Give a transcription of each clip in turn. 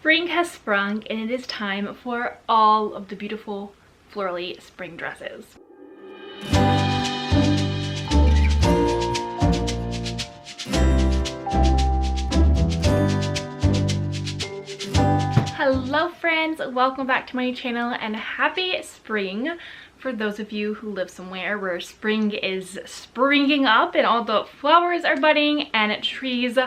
Spring has sprung and it is time for all of the beautiful florally spring dresses. Hello friends, welcome back to my channel and happy spring for those of you who live somewhere where spring is springing up and all the flowers are budding and trees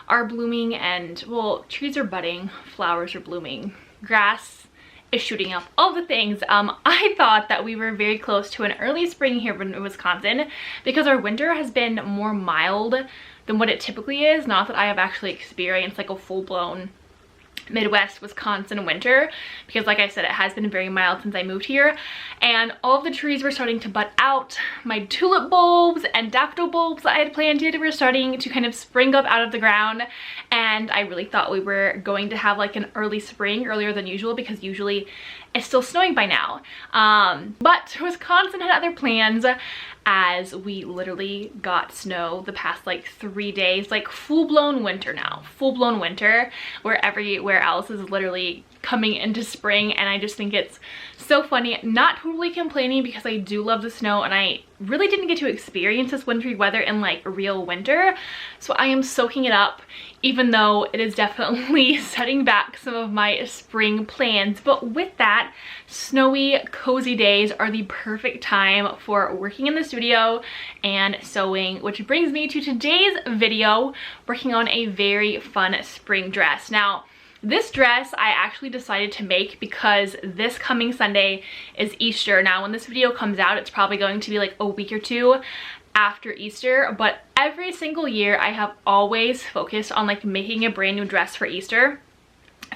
are blooming and, well, trees are budding, flowers are blooming, grass is shooting up, all the things. I thought that we were very close to an early spring here in Wisconsin because our winter has been more mild than what it typically is. Not that I have actually experienced like a full-blown Midwest Wisconsin winter, because like I said, it has been very mild since I moved here, and all of the trees were starting to bud out. My tulip bulbs and daffodil bulbs that I had planted were starting to kind of spring up out of the ground, and I really thought we were going to have like an early spring, earlier than usual, because usually it's still snowing by now. But Wisconsin had other plans, as we literally got snow the past like 3 days, like full-blown winter now, full-blown winter, where everywhere else is literally coming into spring. And I just think it's so funny. Not totally complaining because I do love the snow and I really didn't get to experience this wintry weather in like real winter, so I am soaking it up, even though it is definitely setting back some of my spring plans. But with that, snowy, cozy days are the perfect time for working in the studio and sewing, which brings me to today's video, working on a very fun spring dress. Now, this dress I actually decided to make because this coming Sunday is Easter. Now, when this video comes out, it's probably going to be like a week or two after Easter, but every single year I have always focused on like making a brand new dress for Easter.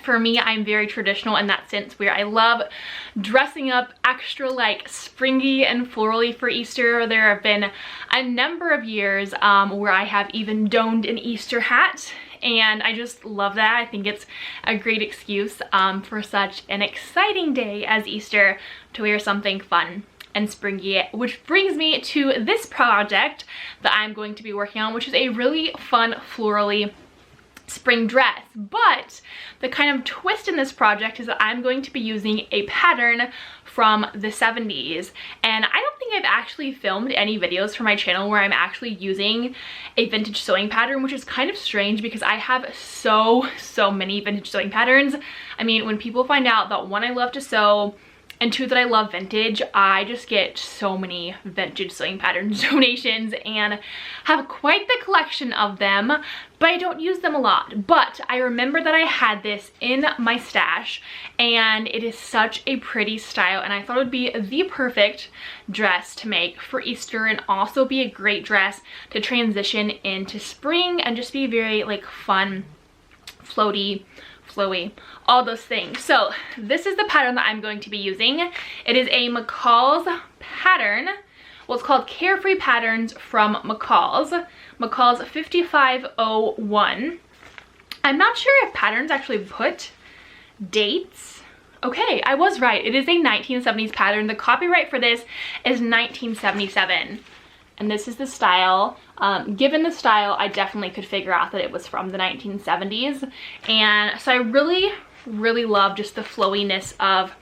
For me, I'm very traditional in that sense, where I love dressing up extra like springy and florally for Easter. There have been a number of years where I have even donned an Easter hat, and I just love that. I think it's a great excuse for such an exciting day as Easter to wear something fun and springy, which brings me to this project that I'm going to be working on, which is a really fun florally spring dress. But the kind of twist in this project is that I'm going to be using a pattern from the 70s, and I don't think I've actually filmed any videos for my channel where I'm actually using a vintage sewing pattern, which is kind of strange because I have so many vintage sewing patterns. I mean, when people find out that one, I love to sew, and two, that I love vintage, I just get so many vintage sewing pattern donations and have quite the collection of them, but I don't use them a lot. But I remember that I had this in my stash, and it is such a pretty style, and I thought it would be the perfect dress to make for Easter, and also be a great dress to transition into spring and just be very like fun, floaty, flowy, all those things. So this is the pattern that I'm going to be using. It is a McCall's pattern. Well, it's called Carefree Patterns from McCall's 5501. I'm not sure if patterns actually put dates. Okay, I was right. It is a 1970s pattern. The copyright for this is 1977. And this is the style. Given the style, I definitely could figure out that it was from the 1970s. And so I really love just the flowiness of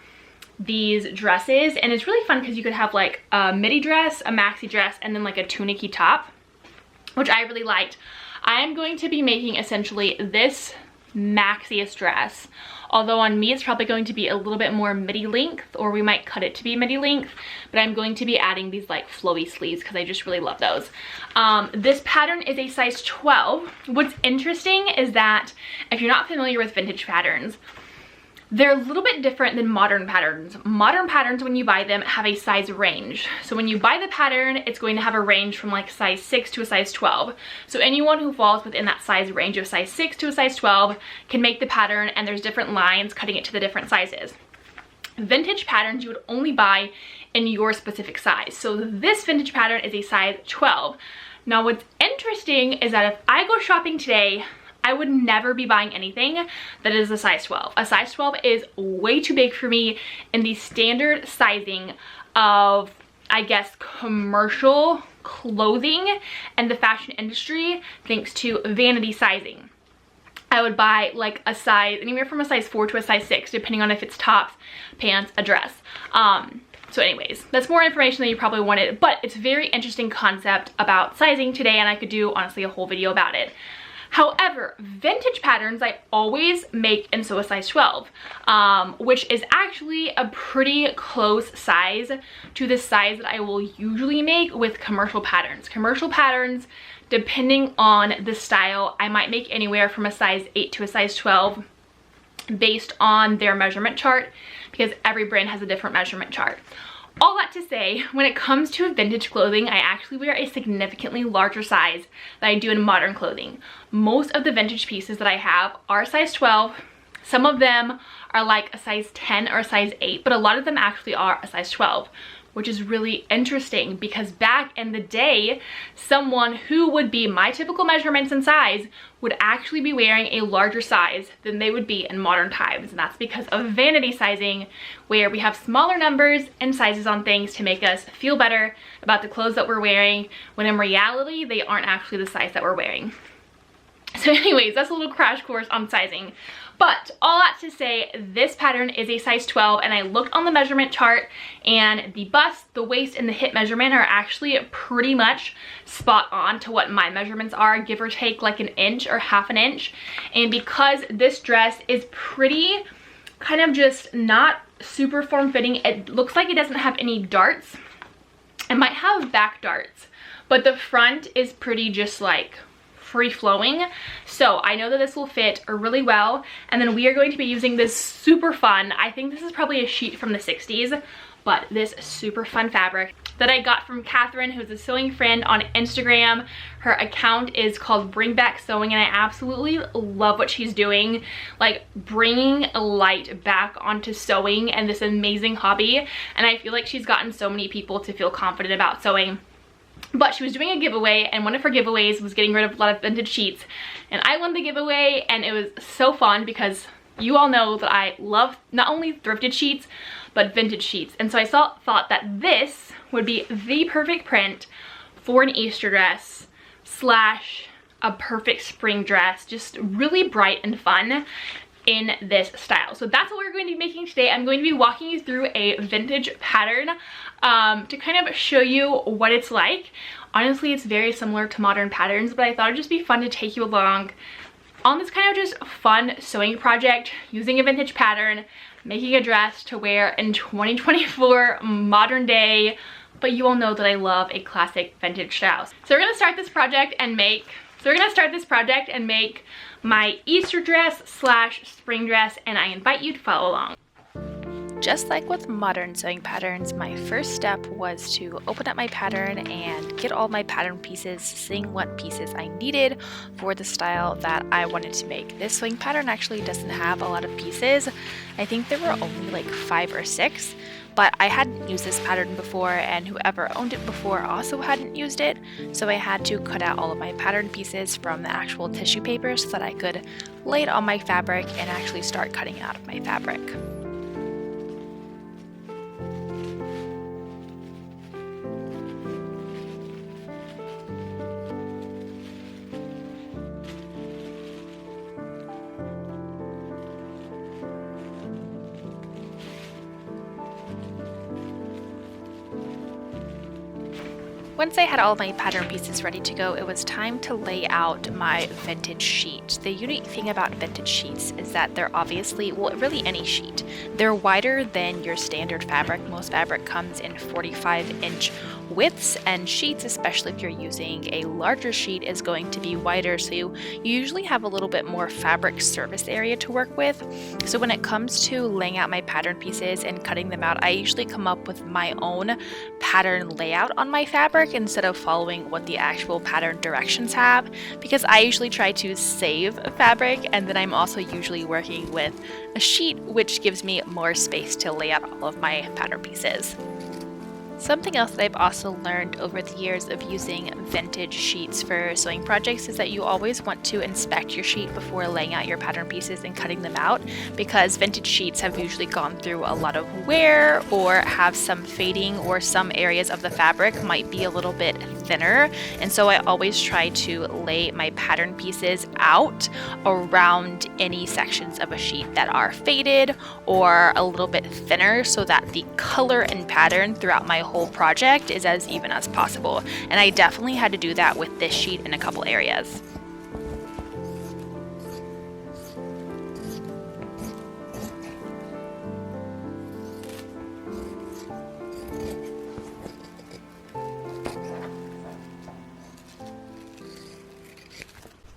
these dresses. And it's really fun because you could have like a midi dress, a maxi dress, and then like a tunic-y top, which I really liked. I am going to be making essentially this maxiest dress, although on me it's probably going to be a little bit more midi length, or we might cut it to be midi length, but I'm going to be adding these like flowy sleeves because I just really love those. This pattern is a size 12. What's interesting is that if you're not familiar with vintage patterns, they're a little bit different than modern patterns. Modern patterns, when you buy them, have a size range. So when you buy the pattern, it's going to have a range from like size 6 to a size 12. So anyone who falls within that size range of size 6 to a size 12 can make the pattern, and there's different lines cutting it to the different sizes. Vintage patterns you would only buy in your specific size. So this vintage pattern is a size 12. Now what's interesting is that if I go shopping today, I would never be buying anything that is a size 12. A size 12 is way too big for me in the standard sizing of, I guess, commercial clothing and the fashion industry, thanks to vanity sizing. I would buy like a size, anywhere from a size 4 to a size 6, depending on if it's tops, pants, a dress. So anyways, that's more information than you probably wanted, but it's a very interesting concept about sizing today, and I could do honestly a whole video about it. However, vintage patterns I always make and sew a size 12, which is actually a pretty close size to the size that I will usually make with commercial patterns. Commercial patterns, depending on the style, I might make anywhere from a size 8 to a size 12 based on their measurement chart, because every brand has a different measurement chart. All that to say, when it comes to vintage clothing, I actually wear a significantly larger size than I do in modern clothing. Most of the vintage pieces that I have are size 12. Some of them are like a size 10 or a size 8, but a lot of them actually are a size 12, which is really interesting because back in the day, someone who would be my typical measurements and size would actually be wearing a larger size than they would be in modern times. And that's because of vanity sizing, where we have smaller numbers and sizes on things to make us feel better about the clothes that we're wearing, when in reality, they aren't actually the size that we're wearing. So anyways, that's a little crash course on sizing. But all that to say, this pattern is a size 12, and I looked on the measurement chart, and the bust, the waist, and the hip measurement are actually pretty much spot on to what my measurements are, give or take like an inch or half an inch. And because this dress is pretty kind of just not super form-fitting, it looks like it doesn't have any darts. It might have back darts, but the front is pretty just like free-flowing, so I know that this will fit really well. And then we are going to be using this super fun, I think this is probably a sheet from the 60s, but this super fun fabric that I got from Catherine, who's a sewing friend on Instagram. Her account is called Bring Back Sewing, and I absolutely love what she's doing, like bringing a light back onto sewing and this amazing hobby. And I feel like she's gotten so many people to feel confident about sewing. But she was doing a giveaway, and one of her giveaways was getting rid of a lot of vintage sheets, and I won the giveaway, and it was so fun because you all know that I love not only thrifted sheets but vintage sheets. And so I thought that this would be the perfect print for an Easter dress slash a perfect spring dress, just really bright and fun in this style. So that's what we're going to be making today. I'm going to be walking you through a vintage pattern to kind of show you what it's like. Honestly, it's very similar to modern patterns, but I thought it'd just be fun to take you along on this kind of just fun sewing project using a vintage pattern, making a dress to wear in 2024 modern day. But you all know that I love a classic vintage style. So we're gonna start this project and make my Easter dress slash spring dress, and I invite you to follow along. Just like with modern sewing patterns, my first step was to open up my pattern and get all my pattern pieces, seeing what pieces I needed for the style that I wanted to make. This sewing pattern actually doesn't have a lot of pieces. I think there were only like 5 or 6, but I hadn't used this pattern before, and whoever owned it before also hadn't used it, so I had to cut out all of my pattern pieces from the actual tissue paper so that I could lay it on my fabric and actually start cutting out of my fabric. Once I had all my pattern pieces ready to go, it was time to lay out my vintage sheet. The unique thing about vintage sheets is that they're obviously, well, really any sheet, they're wider than your standard fabric. Most fabric comes in 45-inch widths, and sheets, especially if you're using a larger sheet, is going to be wider, so you usually have a little bit more fabric surface area to work with. So when it comes to laying out my pattern pieces and cutting them out, I usually come up with my own pattern layout on my fabric instead of following what the actual pattern directions have, because I usually try to save fabric, and then I'm also usually working with a sheet, which gives me more space to lay out all of my pattern pieces. Something else that I've also learned over the years of using vintage sheets for sewing projects is that you always want to inspect your sheet before laying out your pattern pieces and cutting them out, because vintage sheets have usually gone through a lot of wear or have some fading, or some areas of the fabric might be a little bit thinner, and so I always try to lay my pattern pieces out around any sections of a sheet that are faded or a little bit thinner, so that the color and pattern throughout my whole project is as even as possible. And I definitely had to do that with this sheet in a couple areas.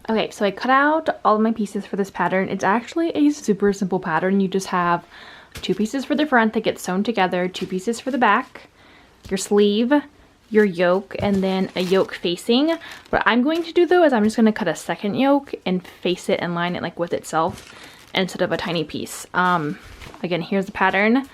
Okay, so I cut out all of my pieces for this pattern. It's actually a super simple pattern. You just have 2 pieces for the front that get sewn together, 2 pieces for the back, your sleeve, your yoke, and then a yoke facing. What I'm going to do though is I'm just going to cut a second yoke and face it and line it like with itself instead of a tiny piece. Again, here's the pattern,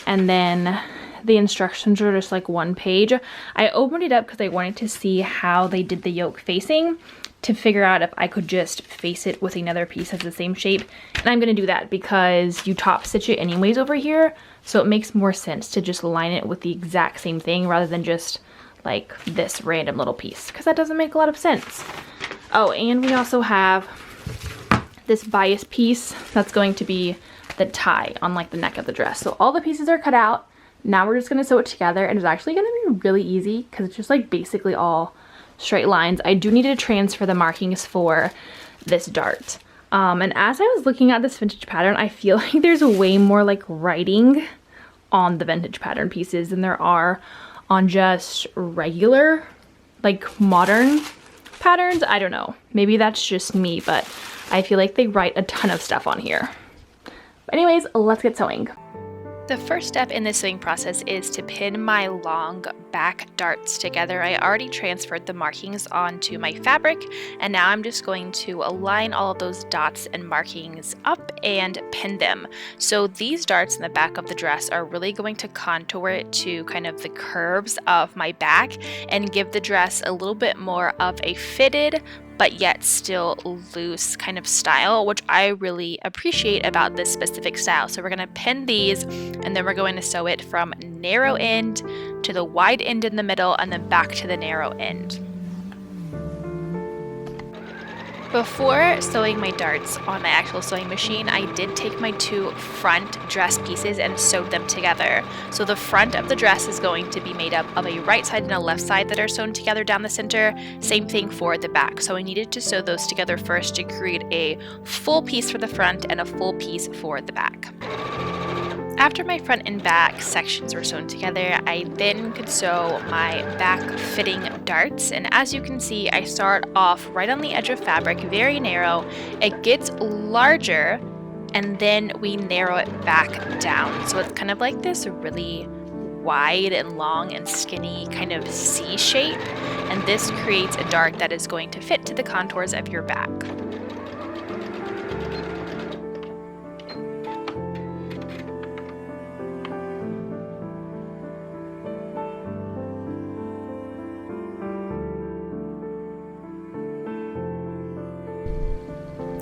and then the instructions are just like 1 page. I opened it up because I wanted to see how they did the yoke facing, to figure out if I could just face it with another piece that's the same shape. And I'm gonna do that because you top stitch it anyways over here, so it makes more sense to just line it with the exact same thing rather than just like this random little piece, because that doesn't make a lot of sense. Oh, and we also have this bias piece that's going to be the tie on like the neck of the dress. So all the pieces are cut out. Now we're just gonna sew it together, and it's actually gonna be really easy because it's just like basically all straight lines. I do need to transfer the markings for this dart. And as I was looking at this vintage pattern, I feel like there's way more like writing on the vintage pattern pieces than there are on just regular, like modern patterns. I don't know. Maybe that's just me, but I feel like they write a ton of stuff on here. But anyways, let's get sewing. The first step in the sewing process is to pin my long back darts together. I already transferred the markings onto my fabric, and now I'm just going to align all of those dots and markings up and pin them. So these darts in the back of the dress are really going to contour it to kind of the curves of my back and give the dress a little bit more of a fitted but yet still loose kind of style, which I really appreciate about this specific style. So we're gonna pin these, and then we're going to sew it from narrow end to the wide end in the middle, and then back to the narrow end. Before sewing my darts on my actual sewing machine, I did take my 2 front dress pieces and sewed them together. So the front of the dress is going to be made up of a right side and a left side that are sewn together down the center. Same thing for the back. So I needed to sew those together first to create a full piece for the front and a full piece for the back. After my front and back sections were sewn together, I then could sew my back fitting darts, and as you can see, I start off right on the edge of fabric, very narrow. It gets larger, and then we narrow it back down. So it's kind of like this really wide and long and skinny kind of C shape, and this creates a dart that is going to fit to the contours of your back.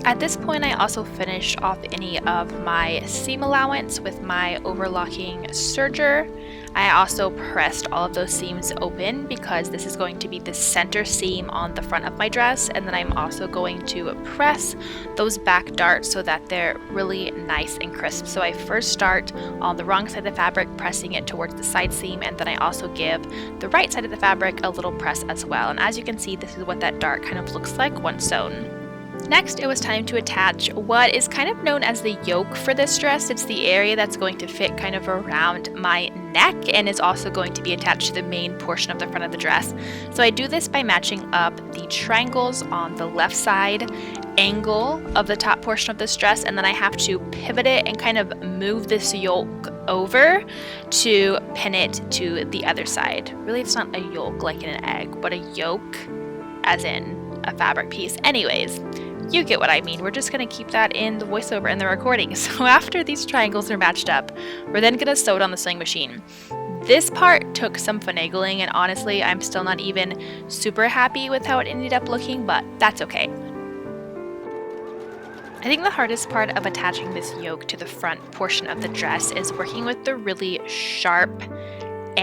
At this point, I also finished off any of my seam allowance with my overlocking serger. I also pressed all of those seams open because this is going to be the center seam on the front of my dress, and then I'm also going to press those back darts so that they're really nice and crisp. So I first start on the wrong side of the fabric, pressing it towards the side seam, and then I also give the right side of the fabric a little press as well. And as you can see, this is what that dart kind of looks like once sewn. Next, it was time to attach what is kind of known as the yoke for this dress. It's the area that's going to fit kind of around my neck and is also going to be attached to the main portion of the front of the dress. So I do this by matching up the triangles on the left side angle of the top portion of this dress, and then I have to pivot it and kind of move this yoke over to pin it to the other side. Really, it's not a yolk like in an egg, but a yoke as in a fabric piece. Anyways, you get what I mean. We're just going to keep that in the voiceover and the recording. So after these triangles are matched up, we're then going to sew it on the sewing machine. This part took some finagling, and honestly, I'm still not even super happy with how it ended up looking, but that's okay. I think the hardest part of attaching this yoke to the front portion of the dress is working with the really sharp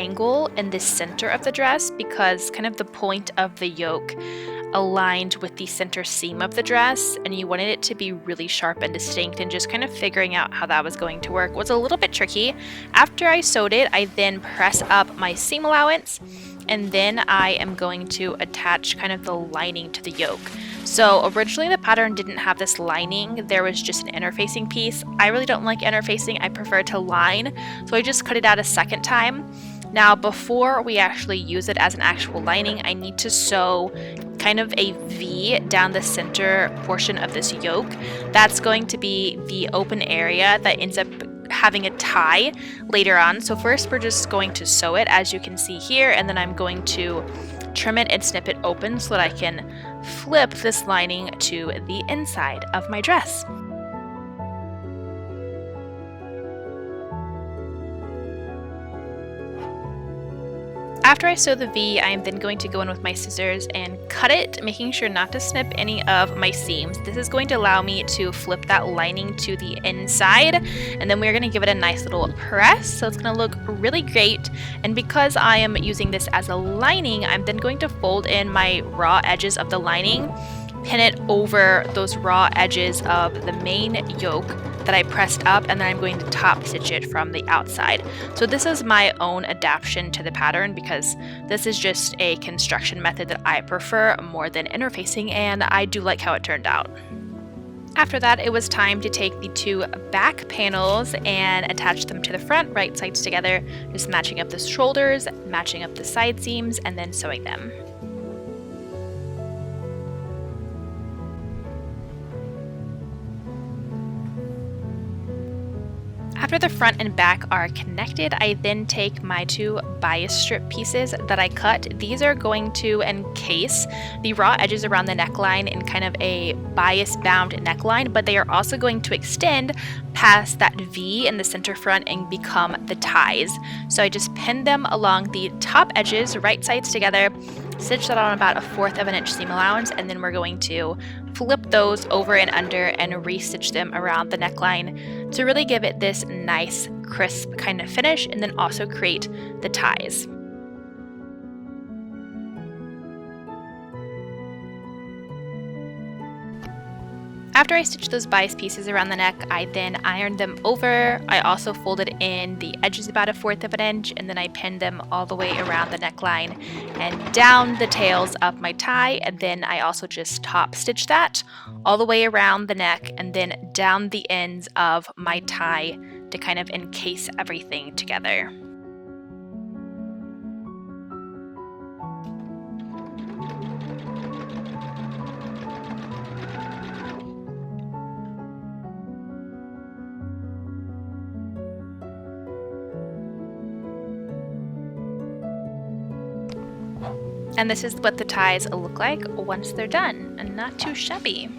angle in the center of the dress because kind of the point of the yoke aligned with the center seam of the dress, and you wanted it to be really sharp and distinct, and just kind of figuring out how that was going to work was a little bit tricky. After I sewed it, I then press up my seam allowance, and then I am going to attach kind of the lining to the yoke. So originally the pattern didn't have this lining, there was just an interfacing piece. I really don't like interfacing, I prefer to line, so I just cut it out a second time. Now before we actually use it as an actual lining, I need to sew kind of a V down the center portion of this yoke. That's going to be the open area that ends up having a tie later on. So first we're just going to sew it, as you can see here, and then I'm going to trim it and snip it open so that I can flip this lining to the inside of my dress. After I sew the V, I am then going to go in with my scissors and cut it, making sure not to snip any of my seams. This is going to allow me to flip that lining to the inside, and then we're going to give it a nice little press, so it's going to look really great. And because I am using this as a lining, I'm then going to fold in my raw edges of the lining, pin it over those raw edges of the main yoke that I pressed up, and then I'm going to top stitch it from the outside. So this is my own adaptation to the pattern because this is just a construction method that I prefer more than interfacing, and I do like how it turned out. After that, it was time to take the two back panels and attach them to the front, right sides together, just matching up the shoulders, matching up the side seams, and then sewing them. After the front and back are connected, I then take my two bias strip pieces that I cut. These are going to encase the raw edges around the neckline in kind of a bias bound neckline, but they are also going to extend past that V in the center front and become the ties. So I just pin them along the top edges, right sides together, stitch that on about 1/4 of an inch seam allowance, and then we're going to flip those over and under and re-stitch them around the neckline to really give it this nice crisp kind of finish, and then also create the ties. After I stitched those bias pieces around the neck, I then ironed them over. I also folded in the edges about 1/4 of an inch, and then I pinned them all the way around the neckline and down the tails of my tie, and then I also just top stitched that all the way around the neck and then down the ends of my tie to kind of encase everything together. And this is what the ties look like once they're done, and not too shabby.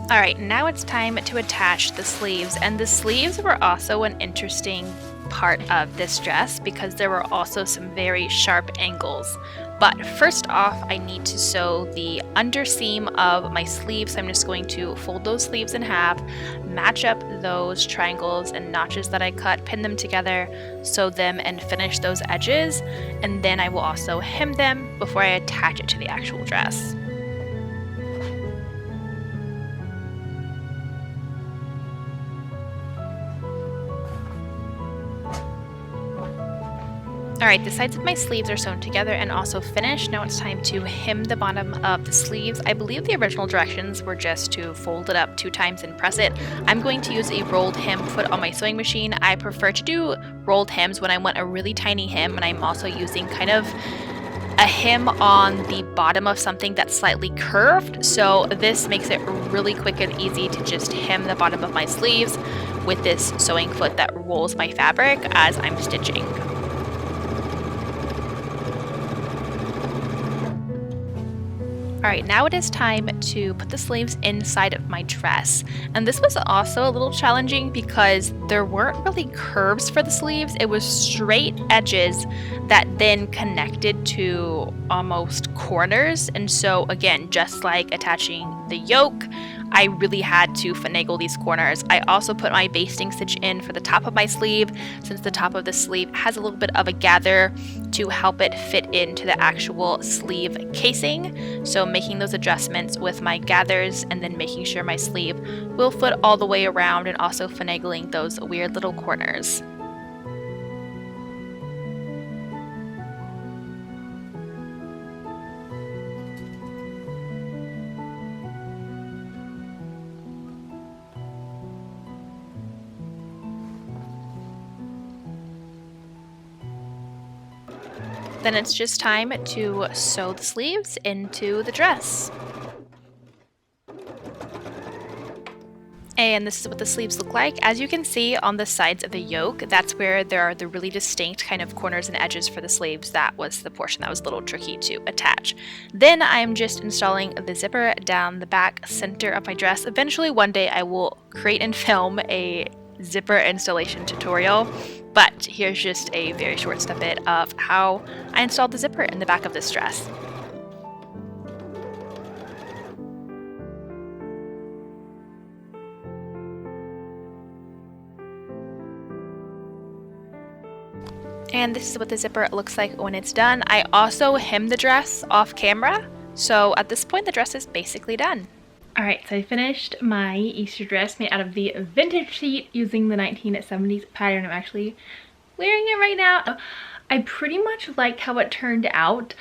Alright, now it's time to attach the sleeves, and the sleeves were also an interesting part of this dress because there were also some very sharp angles. But first off, I need to sew the underseam of my sleeves. So I'm just going to fold those sleeves in half, match up those triangles and notches that I cut, pin them together, sew them, and finish those edges. And then I will also hem them before I attach it to the actual dress. Alright, the sides of my sleeves are sewn together and also finished. Now it's time to hem the bottom of the sleeves. I believe the original directions were just to fold it up 2 times and press it. I'm going to use a rolled hem foot on my sewing machine. I prefer to do rolled hems when I want a really tiny hem, and I'm also using kind of a hem on the bottom of something that's slightly curved. So this makes it really quick and easy to just hem the bottom of my sleeves with this sewing foot that rolls my fabric as I'm stitching. Alright, now it is time to put the sleeves inside of my dress. And this was also a little challenging because there weren't really curves for the sleeves. It was straight edges that then connected to almost corners. And so again, just like attaching the yoke, I really had to finagle these corners. I also put my basting stitch in for the top of my sleeve, since the top of the sleeve has a little bit of a gather to help it fit into the actual sleeve casing. So making those adjustments with my gathers and then making sure my sleeve will fit all the way around, and also finagling those weird little corners. Then it's just time to sew the sleeves into the dress. And this is what the sleeves look like. As you can see on the sides of the yoke, that's where there are the really distinct kind of corners and edges for the sleeves. That was the portion that was a little tricky to attach. Then I'm just installing the zipper down the back center of my dress. Eventually one day I will create and film a zipper installation tutorial, but here's just a very short snippet of how I installed the zipper in the back of this dress. And this is what the zipper looks like when it's done. I also hemmed the dress off camera, so at this point the dress is basically done. Alright, so I finished my Easter dress made out of the vintage sheet using the 1970s pattern. I'm actually wearing it right now. I pretty much liked how it turned out,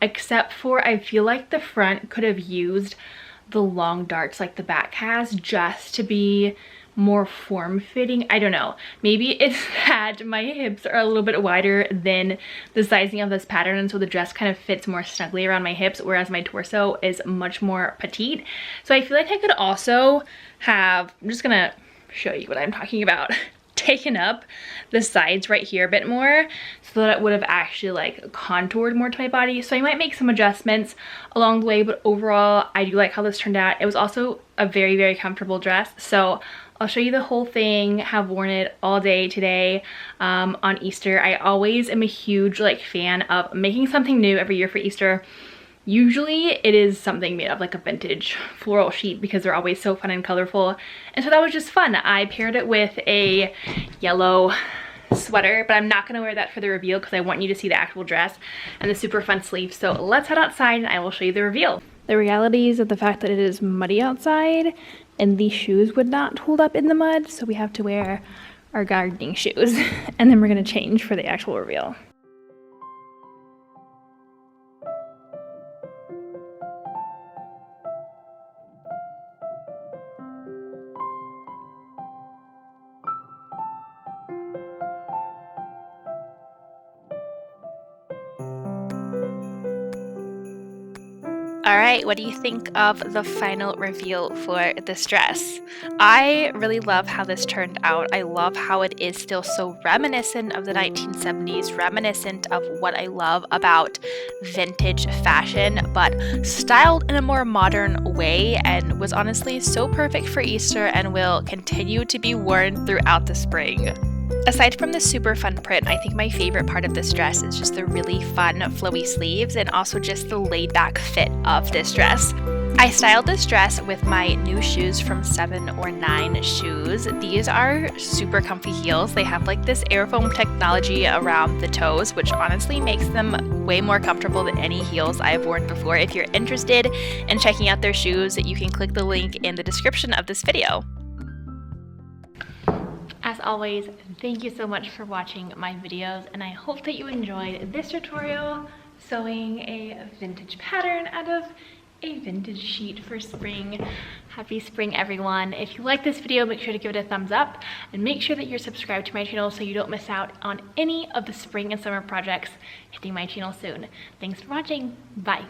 except for I feel like the front could have used the long darts like the back has, just to be more form-fitting. I don't know, maybe it's that my hips are a little bit wider than the sizing of this pattern, and so the dress kind of fits more snugly around my hips, whereas my torso is much more petite. So I feel like I could also have, I'm just gonna show you what I'm talking about, taken up the sides right here a bit more so that it would have actually like contoured more to my body. So I might make some adjustments along the way, but overall I do like how this turned out. It was also a very, very comfortable dress, so I'll show you the whole thing. Have worn it all day today on Easter. I always am a huge like fan of making something new every year for Easter. Usually it is something made of like a vintage floral sheet because they're always so fun and colorful. And so that was just fun. I paired it with a yellow sweater, but I'm not gonna wear that for the reveal because I want you to see the actual dress and the super fun sleeves. So let's head outside and I will show you the reveal. The realities of the fact that it is muddy outside and these shoes would not hold up in the mud, so we have to wear our gardening shoes and then we're gonna change for the actual reveal. Alright, what do you think of the final reveal for this dress? I really love how this turned out. I love how it is still so reminiscent of the 1970s, reminiscent of what I love about vintage fashion, but styled in a more modern way, and was honestly so perfect for Easter and will continue to be worn throughout the spring. Aside from the super fun print, I think my favorite part of this dress is just the really fun flowy sleeves and also just the laid back fit of this dress. I styled this dress with my new shoes from 7 or 9 Shoes. These are super comfy heels. They have like this air foam technology around the toes, which honestly makes them way more comfortable than any heels I've worn before. If you're interested in checking out their shoes, you can click the link in the description of this video. As always, thank you so much for watching my videos, and I hope that you enjoyed this tutorial sewing a vintage pattern out of a vintage sheet for spring. Happy spring, everyone. If you like this video, make sure to give it a thumbs up and make sure that you're subscribed to my channel so you don't miss out on any of the spring and summer projects hitting my channel soon. Thanks for watching. Bye.